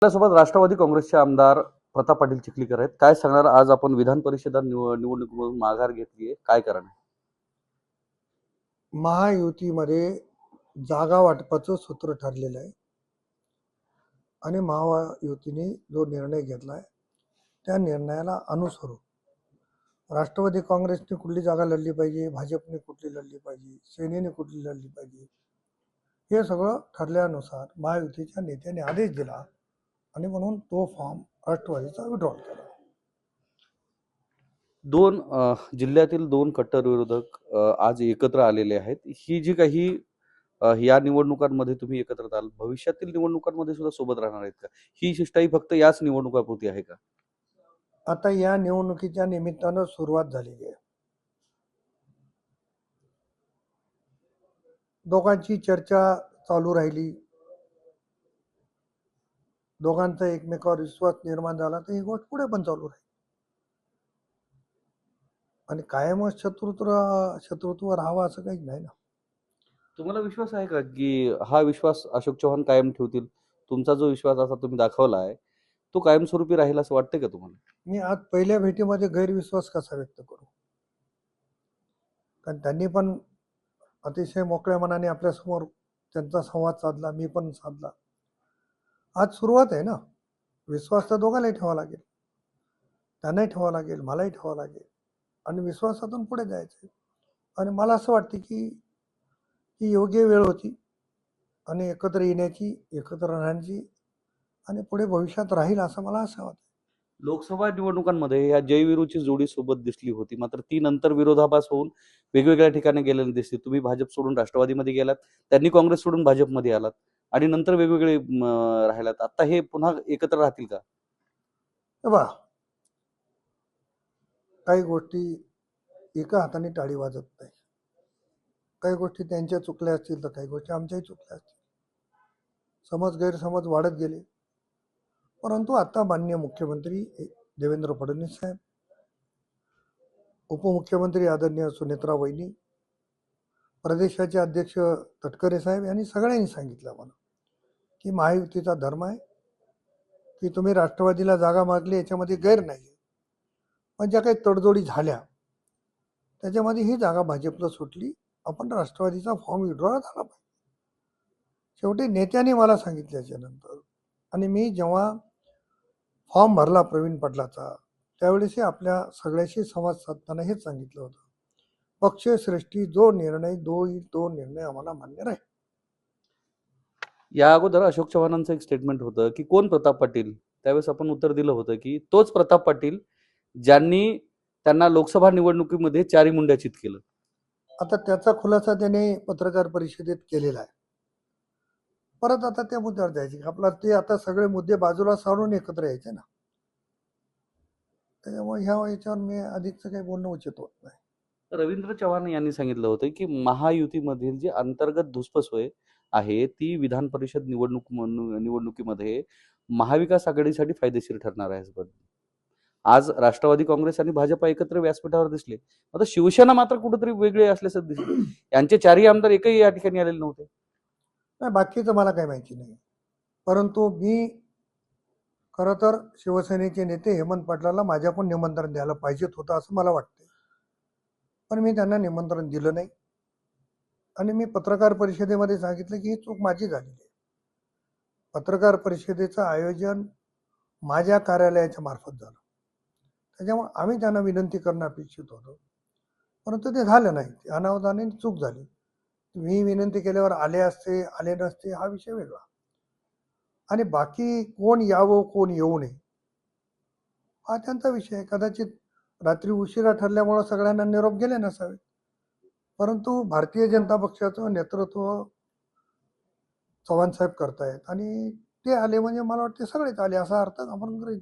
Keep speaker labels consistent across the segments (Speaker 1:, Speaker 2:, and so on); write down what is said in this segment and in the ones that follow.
Speaker 1: आपल्यासोबत राष्ट्रवादी काँग्रेसचे आमदार प्रताप पाटील चिखलीकर आहेत. काय सांगणार, आज आपण विधान परिषद निवडणुकीमधून माघार घेतली आहे, काय कारण आहे?
Speaker 2: महायुतीमध्ये जागा वाटपाचं सूत्र ठरलेलं आहे आणि महायुतीने जो निर्णय घेतला आहे त्या निर्णयाला अनुसरून राष्ट्रवादी काँग्रेसने कुठली जागा लढली पाहिजे, भाजपने कुठली लढली पाहिजे, सेनेने कुठली लढली पाहिजे, हे सगळं ठरल्यानुसार महायुतीच्या नेत्याने आदेश दिला आणि म्हणून तो फॉर्म राष्ट्रवादीचा विड्रॉल केला.
Speaker 1: जिल्ह्यातील दोन कट्टर विरोधक आज एकत्र आलेले आहेत. ही जी काही या निवडणुकांमध्ये तुम्ही एकत्र आल, भविष्यातील निवडणुकांमध्ये सुद्धा सोबत राहणार आहेत का? ही शिष्टाई फक्त याच निवडणुकापुरती आहे का?
Speaker 2: आता या निवडणुकीच्या निमित्तानं सुरुवात झालेली आहे. दोघांची चर्चा चालू राहिली, दोघांचा एकमेकावर विश्वास निर्माण झाला तर ही गोष्ट पुढे पण चालू राहील आणि कायमच शत्रुत्व राहावा असं काही नाही ना.
Speaker 1: तुम्हाला विश्वास आहे का की हा विश्वास अशोक चव्हाण कायम ठेवतील? तुमचा जो विश्वास असा तुम्ही दाखवला आहे तो कायमस्वरूपी राहील असं वाटतंय का तुम्हाला?
Speaker 2: मी आज पहिल्या भेटीमध्ये गैरविश्वास कसा व्यक्त करू, कारण त्यांनी पण अतिशय मोकळ्या मनाने आपल्यासमोर त्यांचा संवाद साधला, मी पण साधला. आज सुरुवात आहे ना. विश्वास तर दोघांनाही ठेवावा लागेल, त्यांनाही ठेवावा लागेल, मलाही ठेवावा लागेल आणि विश्वासातून पुढे जायचं. आणि मला असं वाटतं की ही योग्य वेळ होती आणि एकत्र येण्याची, एकत्र राहण्याची आणि पुढे भविष्यात राहील असं मला असं वाटतं.
Speaker 1: लोकसभा निवडणुकांमध्ये या जयवीरूची जोडी सोबत दिसली होती, मात्र ती नंतर विरोधाभास होऊन वेगवेगळ्या ठिकाणी गेलेली दिसते. तुम्ही भाजप सोडून राष्ट्रवादीमध्ये गेलात, त्यांनी काँग्रेस सोडून भाजपमध्ये आलात आणि नंतर वेगवेगळे राहिलात. आता हे पुन्हा एकत्र राहतील का?
Speaker 2: बा, काही गोष्टी एका हाताने टाळी वाजत नाही. काही गोष्टी त्यांच्या चुकल्या असतील तर काही गोष्टी आमच्याही चुकल्या असतील. समज गैरसमज वाढत गेले, परंतु आता माननीय मुख्यमंत्री देवेंद्र फडणवीस साहेब, उपमुख्यमंत्री आदरणीय सुनेत्रा वहिनी, प्रदेशाचे अध्यक्ष तटकरे साहेब यांनी सगळ्यांनी सांगितलं मला की महायुतीचा धर्म आहे की तुम्ही राष्ट्रवादीला जागा मागली याच्यामध्ये गैर नाही, पण ज्या काही तडजोडी झाल्या त्याच्यामध्ये ही जागा भाजपला सुटली, आपण राष्ट्रवादीचा फॉर्म विड्रॉ झाला पाहिजे. शेवटी नेत्यांनी मला सांगितल्याच्या नंतर आणि मी जेव्हा फॉर्म भरला प्रवीण पाटलाचा त्यावेळेसही आपल्या सगळ्याशी संवाद साधताना हेच सांगितलं होतं, पक्षश्रेष्ठी जो निर्णय तो निर्णय आम्हाला मान्य राहील.
Speaker 1: या अगोदर अशोक चव्हाणांचं एक स्टेटमेंट होतं की कोण प्रताप पाटील. त्यावेळेस आपण उत्तर दिलं होतं की तोच प्रताप पाटील ज्यांनी त्यांना लोकसभा निवडणुकीमध्ये चारी मुंड्याचित केलं.
Speaker 2: आता त्याचा खुलासा त्याने पत्रकार परिषदेत केलेला आहे. परत आता त्या मुद्द्यावर जायचे, आपला ते आता सगळे मुद्दे बाजूला सारून एकत्र यायचे ना. त्याच्यामुळे याच्यावर मी अधिकचं काही बोलणं उचित होत नाही.
Speaker 1: रवींद्र चव्हाण यांनी सांगितलं होतं की महायुतीमधील जी अंतर्गत धुसफूस आहे ती विधान परिषद निवडणुकीमध्ये महाविकास आघाडीसाठी फायदेशीर ठरणार आहे. आज राष्ट्रवादी काँग्रेस आणि भाजप एकत्र व्यासपीठावर दिसले, आता शिवसेना मात्र कुठेतरी वेगळे असल्याचं दिसले. यांचे चारही आमदार एकही या ठिकाणी आलेले नव्हते.
Speaker 2: नाही, बाकीचं मला काही माहिती नाही, परंतु मी खरं तर शिवसेनेचे नेते हेमंत पाटलाला माझ्या पण निमंत्रण द्यायला पाहिजेत होतं असं मला वाटतं, पण मी त्यांना निमंत्रण दिलं नाही आणि मी पत्रकार परिषदेमध्ये सांगितलं की ही चूक माझी झालेली आहे. पत्रकार परिषदेचं आयोजन माझ्या कार्यालयाच्या मार्फत झालं, त्याच्यामुळे आम्ही त्यांना विनंती करणं अपेक्षित होतं, परंतु ते झालं नाही. अनावधानाने चूक झाली. मी विनंती केल्यावर आले असते आले नसते हा विषय वेगळा, आणि बाकी कोण यावं कोण येऊ नये हा त्यांचा विषय आहे. कदाचित रात्री उशिरा ठरल्यामुळं सगळ्यांना निरोप गेले नसावे, परंतु भारतीय जनता पक्षाचं नेतृत्व चव्हाण साहेब करतायत आणि ते आले म्हणजे मला वाटते सगळेच आले असा अर्थ आपण गृहीत.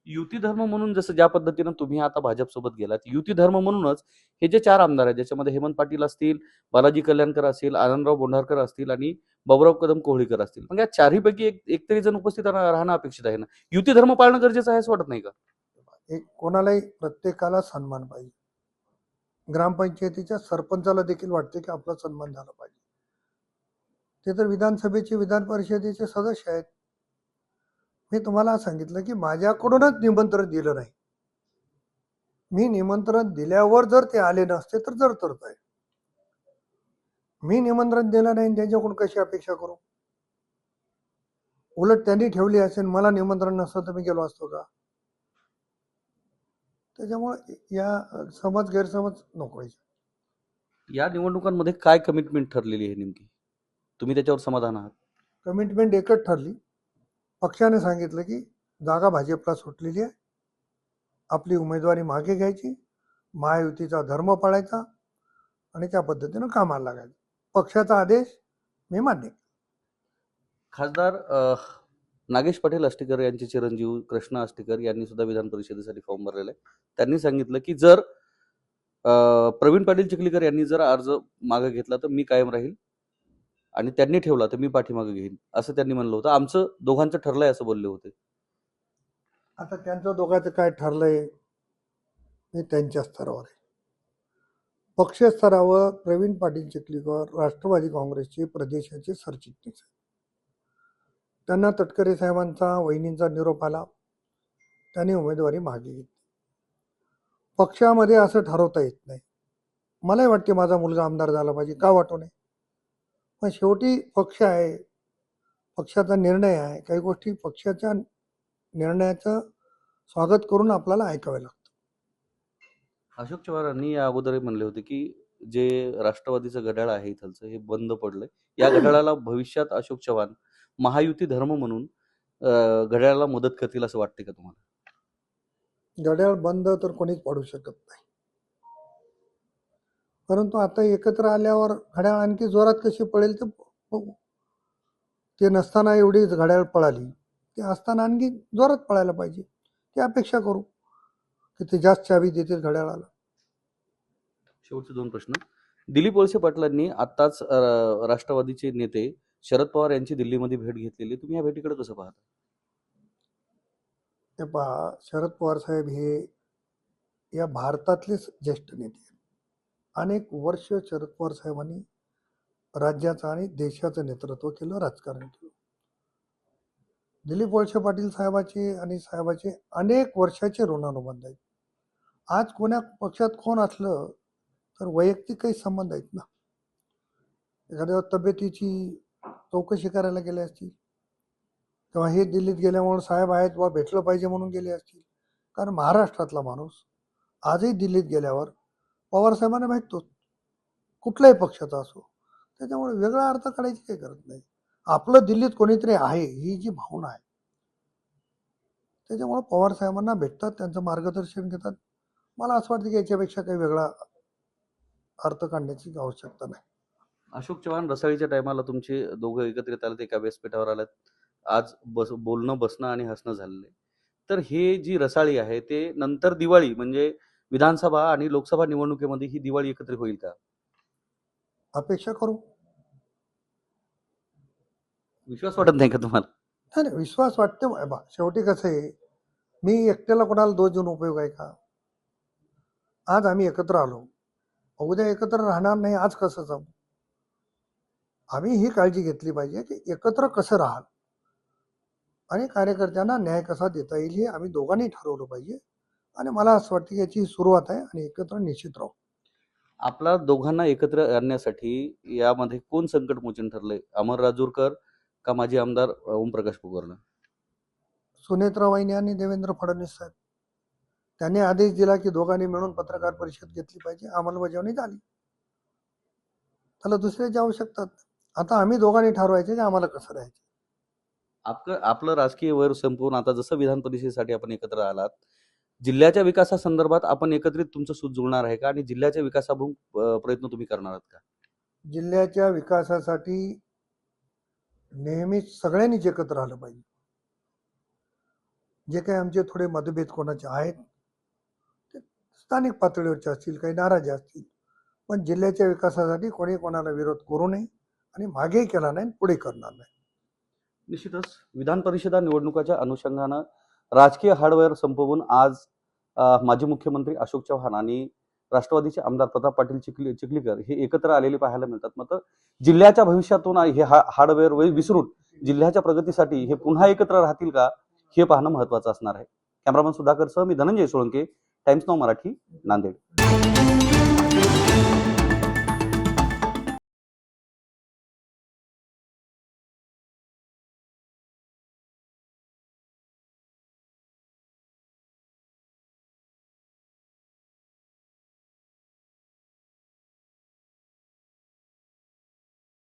Speaker 1: युती धर्म म्हणून जसं ज्या पद्धतीनं तुम्ही आता भाजपसोबत गेलात, युती धर्म म्हणूनच हे जे चार आमदार आहेत, ज्याच्यामध्ये हेमंत पाटील असतील, बालाजी कल्याणकर असतील, आनंदराव बोंढारकर असतील आणि बाबुराव कदम कोहळीकर असतील, मग या चारहीपैकी एक तरी जण उपस्थित राहणं अपेक्षित आहे ना. युती धर्म पाळणं गरजेचं आहे असं वाटत नाही का?
Speaker 2: एक कोणालाही प्रत्येकाला सन्मान पाहिजे. ग्रामपंचायतीच्या सरपंचाला देखील वाटते की आपला सन्मान झाला पाहिजे. ते तर विधानसभेचे विधान परिषदेचे सदस्य आहेत, मी तुम्हाला सांगितलं की माझ्याकडूनच निमंत्रण दिलं नाही. मी निमंत्रण दिल्यावर जर ते आले नसते तर जर आहे. मी निमंत्रण दिलं नाही आणि त्यांच्याकडून कशी अपेक्षा करू? उलट त्यांनी ठेवली असेल, मला निमंत्रण नसतं तर मी गेलो असतो का? त्याच्यामुळे या समज गैरसमज नको व्हायचे.
Speaker 1: या निवडणुकांमध्ये काय कमिटमेंट ठरलेली आहे नेमकी? तुम्ही त्याच्यावर समाधान आहात?
Speaker 2: कमिटमेंट एकच ठरली. पक्षाने सांगितलं की जागा भाजपला सुटलेली आहे, आपली उमेदवारी मागे घ्यायची, महायुतीचा धर्म पाळायचा आणि त्या पद्धतीनं कामाला लागायचं. पक्षाचा आदेश मी मान्य केला.
Speaker 1: खासदार नागेश पाटील आष्टीकर यांचे चिरंजीव कृष्णा आष्टीकर यांनी सुद्धा विधान परिषदेसाठी फॉर्म भरलेला आहे. त्यांनी सांगितलं की जर प्रवीण पाटील चिखलीकर यांनी जर अर्ज मागे घेतला तर मी कायम राहील आणि त्यांनी ठेवला तर मी पाठीमागे घेईन, असं त्यांनी म्हणलं होतं. आमचं दोघांचं ठरलंय असं बोलले होते.
Speaker 2: आता त्यांचं दोघांचं काय ठरलंय हे त्यांच्या स्तरावर आहे. पक्ष स्तरावर प्रवीण पाटील चिखलीकर राष्ट्रवादी काँग्रेसचे प्रदेशाचे सरचिटणीस आहेत. त्यांना तटकरे साहेबांचा वहिनींचा निरोप आला, त्यांनी उमेदवारी मागे घेतली. पक्षामध्ये असं ठरवता येत नाही. मलाही वाटते माझा मुलगा आमदार झाला पाहिजे, का वाटू नये, पण शेवटी पक्ष आहे, पक्षाचा निर्णय आहे. काही गोष्टी पक्षाच्या निर्णयाचं स्वागत करून आपल्याला ऐकावे लागतं.
Speaker 1: अशोक चव्हाणांनी या अगोदरही म्हणले होते की जे राष्ट्रवादीचं घड्याळ आहे इथलचं हे बंद पडलंय. या घड्याळाला भविष्यात अशोक चव्हाण महायुती धर्म म्हणून घड्याळाला मदत करतील असं वाटते का तुम्हाला?
Speaker 2: घड्याळ बंद तर कोणीच पाडू शकत नाही, परंतु आता एकत्र आल्यावर घड्याळ आणखी जोरात कशी पळेल तर बघू. ते नसताना एवढी घड्याळ पळाली, ते असताना आणखी जोरात पळायला पाहिजे, ती अपेक्षा करू की ते जास्त चावी देतील घड्याळाला.
Speaker 1: शेवटचे दोन प्रश्न. दिलीप वळसे पाटलांनी आताच राष्ट्रवादीचे नेते शरद पवार यांची दिल्लीमध्ये भेट घेतलेली. तुम्ही या भेटीकडे कसं पाहता?
Speaker 2: ते पहा, शरद पवार साहेब हे या भारतातलेच ज्येष्ठ नेते आहेत. अनेक वर्ष शरद पवार साहेबांनी राज्याचं आणि देशाचं नेतृत्व केलं, राजकारण केलं. दिलीप वळसे पाटील साहेबाचे अनेक वर्षाचे ऋणानुबंध आहेत. आज कोण्या पक्षात कोण असलं तर वैयक्तिक काही संबंध आहेत ना. एखाद्या तब्येतीची चौकशी करायला गेले असतील तेव्हा हे दिल्लीत गेल्यामुळे साहेब आहेत वा भेटलं पाहिजे म्हणून गेले असतील. कारण महाराष्ट्रातला माणूस आजही दिल्लीत गेल्यावर पवार साहेबांना भेटतो, कुठल्याही पक्षाचा असो. त्याच्यामुळे वेगळा अर्थ काढायची काही गरज नाही. आपलं दिल्लीत कोणीतरी आहे ही जी भावना आहे, त्याच्यामुळे पवार साहेबांना भेटतात, त्यांचं मार्गदर्शन घेतात. मला असं वाटतं की याच्यापेक्षा काही वेगळा अर्थ काढण्याची आवश्यकता नाही.
Speaker 1: अशोक चव्हाण रसाळीच्या टायमाला तुमचे दोघं एकत्रित आले, एका व्यासपीठावर आलात. आज बोलणं, बसणं आणि हसणं झालेलं आहे. तर हे जी रसाळी आहे ते नंतर दिवाळी म्हणजे विधानसभा आणि लोकसभा निवडणुकीमध्ये ही दिवाळी एकत्रित होईल का?
Speaker 2: अपेक्षा करू.
Speaker 1: विश्वास वाटत नाही का तुम्हाला?
Speaker 2: नाही, विश्वास वाटते. शेवटी कसं आहे, मी एकट्याला कोणाला दोष देऊन उपयोग आहे का? आज आम्ही एकत्र आलो, उद्या एकत्र राहणार नाही, आज कसं जाऊ? आम्ही ही काळजी घेतली पाहिजे की एकत्र कसं राहाल आणि कार्यकर्त्यांना न्याय कसा देता येईल हे आम्ही दोघांनी ठरवलं पाहिजे. आणि मला असं वाटतं की याची सुरुवात आहे आणि एकत्र निश्चित राहू.
Speaker 1: आपला दोघांना एकत्र आणण्यासाठी यामध्ये कोण संकटमोचन ठरलंय? अमर राजूरकर का माजी आमदार ओमप्रकाश कुकर्णे?
Speaker 2: सुनेत्रा वहिनी आणि देवेंद्र फडणवीस साहेब त्यांनी आदेश दिला की दोघांनी मिळून पत्रकार परिषद घेतली पाहिजे, अंमलबजावणी झाली. त्याला दुसऱ्याची आवश्यकता नाही. आता आम्ही दोघांनी ठरवायचे की आम्हाला कसं राहायचं.
Speaker 1: आपलं राजकीय वैर संपवून आता जसं विधान परिषदेसाठी आपण एकत्र आलात, जिल्ह्याच्या विकासासंदर्भात आपण एकत्रित तुमचं सूत जुळणार आहे का आणि जिल्ह्याच्या विकासाभिमुख प्रयत्न तुम्ही करणार आहात का?
Speaker 2: जिल्ह्याच्या विकासासाठी नेहमीच सगळ्यांनीच एकत्र आलं पाहिजे. जे काही आमचे थोडे मतभेद कोणाचे आहेत ते स्थानिक पातळीवरचे असतील, काही नाराजी असतील, पण जिल्ह्याच्या विकासासाठी कोणी कोणाला विरोध करू नये आणि मागे केला नाही, पुढे करणार नाही.
Speaker 1: निश्चितच विधान परिषदा निवडणुकाच्या अनुषंगानं राजकीय हार्डवेअर संपवून आज माजी मुख्यमंत्री अशोक चव्हाण आणि राष्ट्रवादीचे आमदार प्रताप पाटील चिखलीकर हे एकत्र आलेले पाहायला मिळतात. मात्र जिल्ह्याच्या भविष्यातून हे हार्डवेअर विसरून जिल्ह्याच्या प्रगतीसाठी हे पुन्हा एकत्र राहतील का, हे पाहणं महत्त्वाचं असणार आहे. कॅमेरामन सुधाकर सह मी धनंजय सोळंके, टाइम्स नाऊ मराठी, नांदेड.